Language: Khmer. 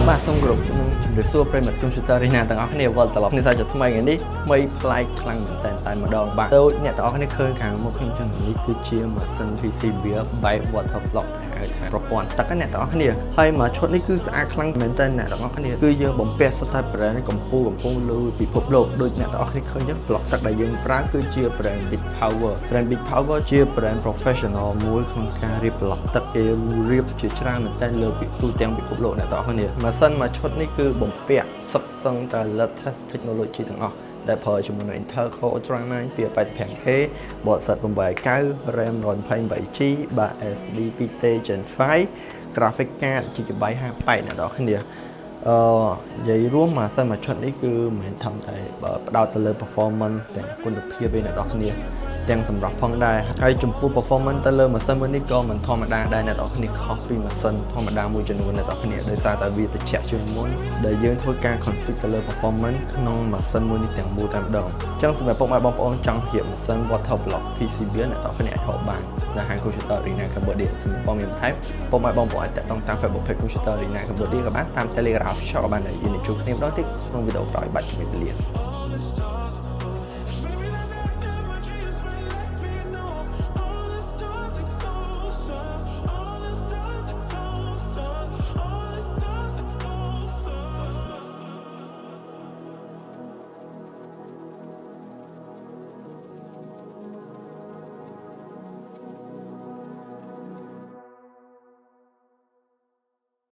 បាទសូមគោរពជំរាបសួរប្រិយមិត្ត Computer Arena ទាំងអស់គ្នាវិលត្រឡប់នេះសាជាថ្មីថ្ងៃនេះថ្មីប្លែកខ្លាំងមែនតើតែម្ដងបាទដូចអ្នកទាំងអស់គ្នាឃើញខាងមុខខ្ញុំចឹងនេះគឺជាម៉ាស៊ីន PC វាបែប water block ហៅថាប្រព័ន្ធទឹកអ្នកទាំងអស់គ្នាហើយមកឈុតនេះគឺស្អាតខ្លាំងមែនតើអ្នកទាំងអស់គ្នាគឺយើងបំពាក់ស្ថិត brand កំពូលលើពិភពលោកដូចអ្នកទាំងអស់គ្នាឃើញចឹង block ទឹកដែលយើងប្រើគឺជា brand Big Power brand Big Power ជា brand professional មួយក្នុងការរៀប block ទឹកគេរៀបជាច្រើនមែនតើលើទូទាំងពិភពលោកអ្នកទាំងអស់គ្នាម៉ាស៊ីនមួយឈុតនេះគឺបំពាក់សុទ្ធសឹងតែ latest technology ទាំងអស់ដែលប្រើជាមួយនឹង Intel Core Ultra 9 285K បតសិត 8GB RAM 128GB បាទ SD 2T Gen 5 graphic card GB 58អ្នកនរគ្នានិយាយរួមម៉ាស៊ីនមួយឈុតនេះគឺមិនមែនធម្មតាផ្ដោតទៅលើ performance ទាំងគុណភាពឯអ្នកនរគ្នាទាំងសម្រាប់ផងដែរហើយចំពោះ performance ទៅលើម៉ាស៊ីនមួយនេះក៏មិនធម្មតាដែរអ្នកនរគ្នាខុសពីម៉ាស៊ីនធម្មតាមួយចំនួនអ្នកនរគ្នាដោយសារតែវាត្រជាក់ជាងមុនដែលយើងធ្វើការ config ទៅលើ performance ក្នុងម៉ាស៊ីនមួយនេះទាំងមូលតែម្ដងអញ្ចឹងសម្រាប់ពុកម៉ែបងប្អូនចង់រៀបម៉ាស៊ីន water block PCB អ្នកនរគ្នាអាចរកបាននៅហាង Computer Arena Cambodia សម្រាប់ព័ត៌មានបន្ថែមពុកម៉ែបងប្អូនអាចតាក់ទងតាម Facebook page Computer Arena Cambodia ក៏បានតាម Telegram Official ក៏បានដែរយើងជួបគ្នាម្ដងទៀតក្នុងវីដេអូក្រោយបាច់ជំរាបលា